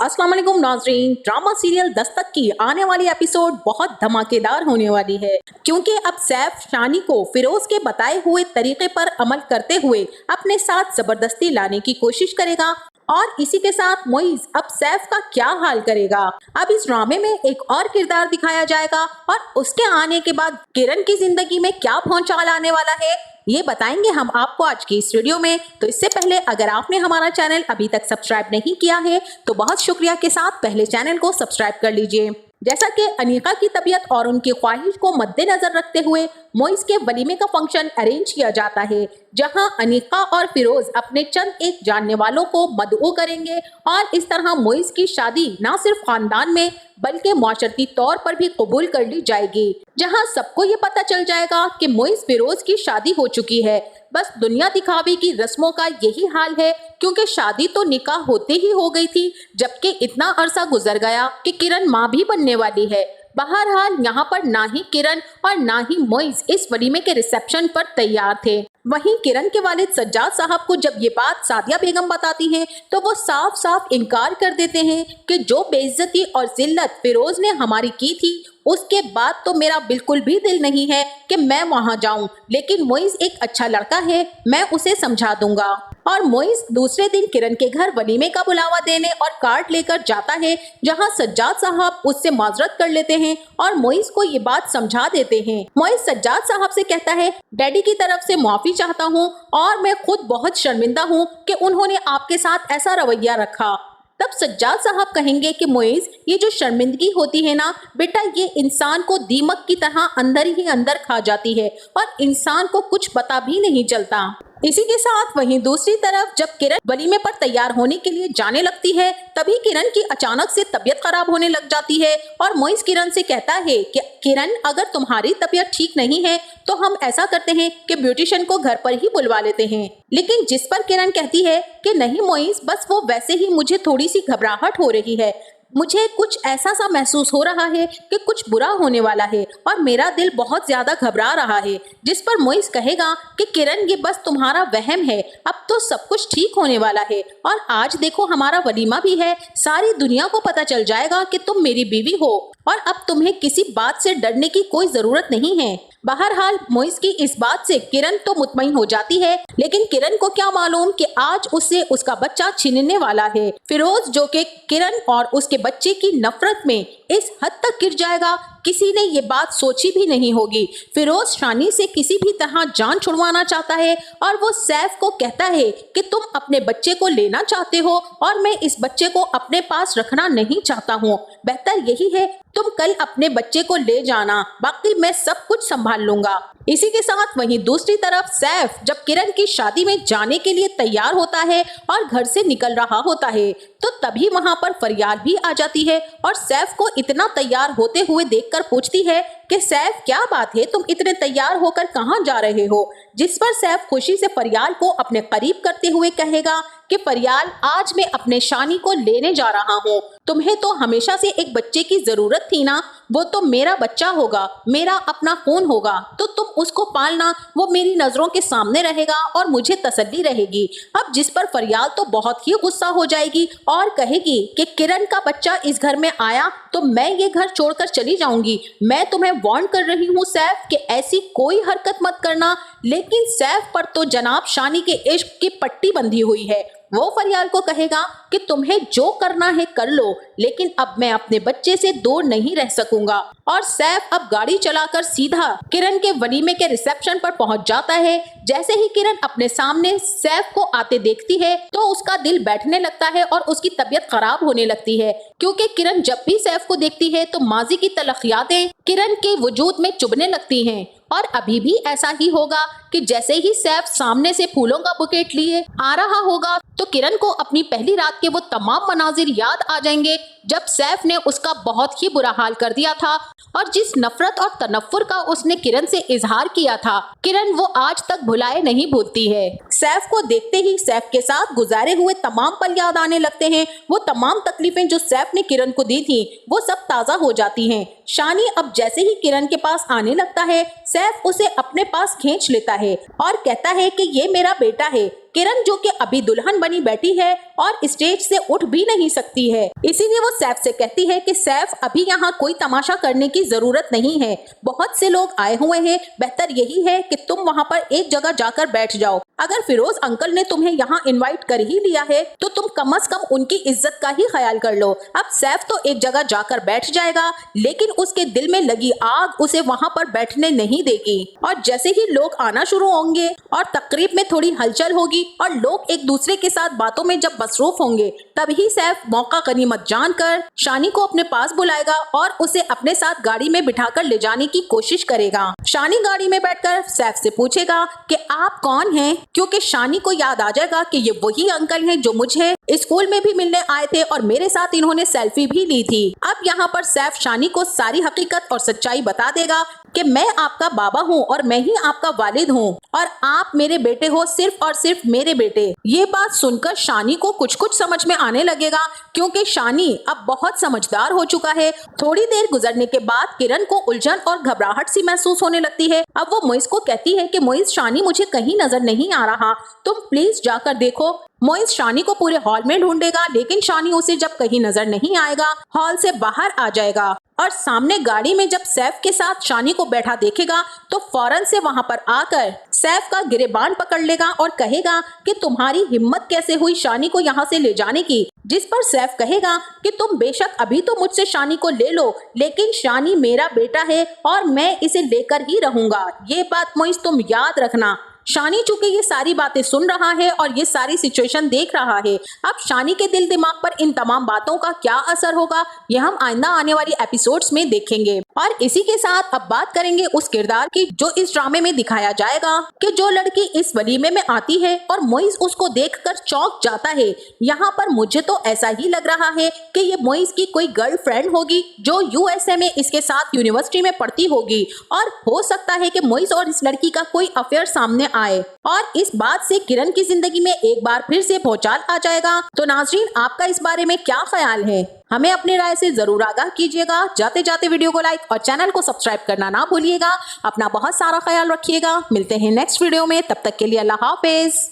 अस्सलाम वालेकुम नाज़रीन। ड्रामा सीरियल दस्तक की आने वाली एपिसोड बहुत धमाकेदार होने वाली है, क्योंकि अब सैफ शानी को फिरोज के बताए हुए तरीके पर अमल करते हुए अपने साथ जबरदस्ती लाने की कोशिश करेगा और इसी के साथ मोइज अब सैफ का क्या हाल करेगा। अब इस ड्रामे में एक और किरदार दिखाया जाएगा और उसके आने के बाद किरण की जिंदगी में क्या भौचाल आने वाला है, ये बताएंगे हम आपको आज की इस वीडियो में। तो इससे पहले अगर आपने हमारा चैनल अभी तक सब्सक्राइब नहीं किया है तो बहुत शुक्रिया के साथ पहले चैनल को सब्सक्राइब कर लीजिए। जैसा कि अनीका की तबीयत और उनकी ख्वाहिश को मद्देनजर रखते हुए मोइज के वलीमे का फंक्शन अरेंज किया जाता है, जहां अनीका और फिरोज अपने चंद एक जानने वालों को मदऊ करेंगे और इस तरह मोइज की शादी न सिर्फ खानदान में बल्कि माशरती तौर पर भी कबूल कर ली जाएगी, जहां सबको ये पता चल जाएगा कि मोइज फिरोज की शादी हो चुकी है। बस दुनिया दिखावे की रस्मों का यही हाल है, क्योंकि शादी तो निकाह होते ही हो गई थी, जबकि इतना अरसा गुजर गया कि किरण माँ भी बनने वाली है। बहरहाल यहाँ पर ना ही किरण और ना ही मोइज इस वलीमे के रिसेप्शन पर तैयार थे। वहीं किरण के वालिद सज्जाद साहब को जब ये बात सादिया बेगम बताती हैं तो वो साफ साफ इनकार कर देते हैं कि जो बेइज्जती और जिल्लत फिरोज ने हमारी की थी उसके बाद तो मेरा बिल्कुल भी दिल नहीं है कि मैं वहां जाऊं, लेकिन मोइज एक अच्छा लड़का है, मैं उसे समझा दूंगा। और मोइज दूसरे दिन किरण के घर वलीमे का बुलावा देने और कार्ड लेकर जाता है, जहां सज्जाद साहब उससे माजरत कर लेते हैं और मोइज को ये बात समझा देते हैं। मोइज सज्जाद साहब से कहता है, डैडी की तरफ से माफी चाहता हूँ और मैं खुद बहुत शर्मिंदा हूँ कि उन्होंने आपके साथ ऐसा रवैया रखा। तब सज्जाद साहब कहेंगे कि मोइज, ये जो शर्मिंदगी होती है ना बेटा, ये इंसान को दीमक की तरह अंदर ही अंदर खा जाती है और इंसान को कुछ पता भी नहीं चलता। इसी के साथ वहीं दूसरी तरफ जब किरण वलीमे पर तैयार होने के लिए जाने लगती है, तभी किरण की अचानक से तबीयत खराब होने लग जाती है और मोइज किरण से कहता है कि किरण, अगर तुम्हारी तबीयत ठीक नहीं है तो हम ऐसा करते हैं कि ब्यूटिशियन को घर पर ही बुलवा लेते हैं। लेकिन जिस पर किरण कहती है कि नहीं मोइज, बस वो वैसे ही मुझे थोड़ी सी घबराहट हो रही है, मुझे कुछ ऐसा सा महसूस हो रहा है कि कुछ बुरा होने वाला है और मेरा दिल बहुत ज्यादा घबरा रहा है। जिस पर मोइज कहेगा कि किरण, ये बस तुम्हारा वहम है, अब तो सब कुछ ठीक होने वाला है और आज देखो हमारा वलीमा भी है, सारी दुनिया को पता चल जाएगा कि तुम मेरी बीवी हो और अब तुम्हें किसी बात से डरने की कोई जरूरत नहीं है। बहरहाल मोइज की इस बात से किरण तो मुतमईन हो जाती है, लेकिन किरण को क्या मालूम कि आज उससे उसका बच्चा छीनने वाला है। फिरोज, जो कि किरण और उसके बच्चे की नफरत में इस हद तक गिर जाएगा, किसी ने ये बात सोची भी नहीं होगी। फिरोज शानी से किसी भी तरह जान छुड़वाना चाहता है और वो सैफ को कहता है कि तुम अपने बच्चे को लेना चाहते हो और मैं इस बच्चे को अपने पास रखना नहीं चाहता हूँ, बेहतर यही है तुम कल अपने बच्चे को ले जाना, बाकी मैं सब कुछ संभाल लूंगा। इसी के साथ वहीं दूसरी तरफ सैफ जब किरण की शादी में जाने के लिए तैयार होता है और घर से निकल रहा होता है, तो तभी वहां पर फरियाद भी आ जाती है और सैफ को इतना तैयार होते हुए देखकर पूछती है कि सैफ, क्या बात है, तुम इतने तैयार होकर कहाँ जा रहे हो। जिस पर सैफ खुशी से फरियाल को अपने करीब करते हुए कहेगा कि फरियाल, आज मैं अपने शानी को लेने जा रहा हूँ, तुम्हें तो हमेशा से एक बच्चे की जरूरत थी ना, वो तो मेरा बच्चा होगा, मेरा अपना खून होगा, तो तुम उसको पालना, वो मेरी नजरों के सामने रहेगा और मुझे तसल्ली रहेगी। अब जिस पर फरियाल तो बहुत ही गुस्सा हो जाएगी और कहेगी कि किरण का बच्चा इस घर में आया तो मैं ये घर छोड़कर चली जाऊंगी। मैं तुम्हें वार्न कर रही हूँ सैफ कि ऐसी कोई हरकत मत करना। लेकिन सैफ पर तो जनाब शानी के इश्क की पट्टी बंधी हुई है। वो फरियाल को कहेगा कि तुम्हें जो करना है कर लो, लेकिन अब मैं अपने बच्चे से दूर नहीं रह सकूंगा। और सैफ अब गाड़ी चलाकर सीधा किरण के वलीमे के रिसेप्शन पर पहुंच जाता है। जैसे ही किरण अपने सामने सैफ को आते देखती है तो उसका दिल बैठने लगता है और उसकी तबीयत खराब होने लगती है, क्योंकि किरण जब भी सैफ को देखती है तो माजी की तलखियातें किरण के वजूद में चुभने लगती हैं। और अभी भी ऐसा ही होगा कि जैसे ही सैफ सामने से फूलों का बुकेट लिए आ रहा होगा तो किरण को अपनी पहली रात के वो तमाम मनाजिर याद आ जाएंगे जब सैफ ने उसका बहुत ही बुरा हाल कर दिया था और जिस नफरत और तनफ्फुर का उसने किरण से इजहार किया था, किरण वो आज तक भुलाए नहीं भूलती है। सैफ को देखते ही सैफ के साथ गुजारे हुए तमाम पल याद आने लगते हैं। वो तमाम तकलीफें जो सैफ ने किरण को दी थी वो सब ताज़ा हो जाती हैं। शानी अब जैसे ही किरण के पास आने लगता है, सैफ उसे अपने पास खींच लेता है और कहता है कि ये मेरा बेटा है, किरण जो कि अभी दुल्हन बनी बैठी है और स्टेज से उठ भी नहीं सकती है। इसीलिए वो सैफ से कहती है कि सैफ अभी यहाँ कोई तमाशा करने की जरूरत नहीं है, बहुत से लोग आए हुए हैं, बेहतर यही है कि तुम वहाँ पर एक जगह जाकर बैठ जाओ। अगर फिरोज अंकल ने तुम्हें यहाँ इनवाइट कर ही लिया है तो तुम कम से कम उनकी इज्जत का ही ख्याल कर लो। अब सैफ तो एक जगह जाकर बैठ जाएगा, लेकिन उसके दिल में लगी आग उसे वहाँ पर बैठने नहीं देगी। और जैसे ही लोग आना शुरू होंगे और तकरीब में थोड़ी हलचल होगी और लोग एक दूसरे के साथ बातों में जब मसरूफ होंगे, तभी सैफ मौका गनीमत जानकर शानी को अपने पास बुलाएगा और उसे अपने साथ गाड़ी में बिठाकर ले जाने की कोशिश करेगा। शानी गाड़ी में बैठकर सैफ से पूछेगा कि आप कौन हैं, क्योंकि शानी को याद आ जाएगा कि ये वही अंकल हैं जो मुझे स्कूल में भी मिलने आए थे और मेरे साथ इन्होंने सेल्फी भी ली थी। अब यहाँ पर सैफ शानी को सारी हकीकत और सच्चाई बता देगा कि मैं आपका बाबा हूँ और मैं ही आपका वालिद हूँ और आप मेरे बेटे हो, सिर्फ और सिर्फ मेरे बेटे। ये बात सुनकर शानी को कुछ कुछ समझ में आने लगेगा, क्योंकि शानी अब बहुत समझदार हो चुका है। थोड़ी देर गुजरने के बाद किरण को उलझन और घबराहट सी महसूस होने लगती है। अब वो मोइस को कहती है कि मोइस, शानी मुझे कहीं नजर नहीं आ रहा, तुम प्लीज जाकर देखो। मोइस शानी को पूरे हॉल में ढूंढेगा, लेकिन शानी उसे जब कहीं नजर नहीं आएगा हॉल से बाहर आ जाएगा और सामने गाड़ी में जब सैफ के साथ शानी को बैठा देखेगा तो फौरन से वहां पर आकर सैफ का गिरेबान पकड़ लेगा और कहेगा कि तुम्हारी हिम्मत कैसे हुई शानी को यहाँ से ले जाने की। जिस पर सैफ कहेगा कि तुम बेशक अभी तो मुझसे शानी को ले लो, लेकिन शानी मेरा बेटा है और मैं इसे लेकर ही रहूंगा, ये बात मोइस तुम याद रखना। शानी चूंकि ये सारी बातें सुन रहा है और ये सारी सिचुएशन देख रहा है, अब शानी के दिल दिमाग पर इन तमाम बातों का क्या असर होगा ये हम आइंदा आने वाली एपिसोड्स में देखेंगे। और इसी के साथ अब बात करेंगे उस किरदार की जो इस ड्रामे में दिखाया जाएगा कि जो लड़की इस वलीमे में आती है और मोइस उसको देखकर चौंक जाता है। यहाँ पर मुझे तो ऐसा ही लग रहा है कि ये मोइस की कोई गर्लफ्रेंड होगी जो यूएसए में इसके साथ यूनिवर्सिटी में पढ़ती होगी और हो सकता है कि मोइस और इस लड़की का कोई अफेयर सामने आए और इस बात से किरण की जिंदगी में एक बार फिर से भूचाल आ जाएगा। तो नाज़रीन, आपका इस बारे में क्या ख्याल है, हमें अपनी राय से जरूर आगाह कीजिएगा। जाते जाते वीडियो को लाइक और चैनल को सब्सक्राइब करना ना भूलिएगा। अपना बहुत सारा ख्याल रखिएगा। मिलते हैं नेक्स्ट वीडियो में, तब तक के लिए अल्लाह हाफिज।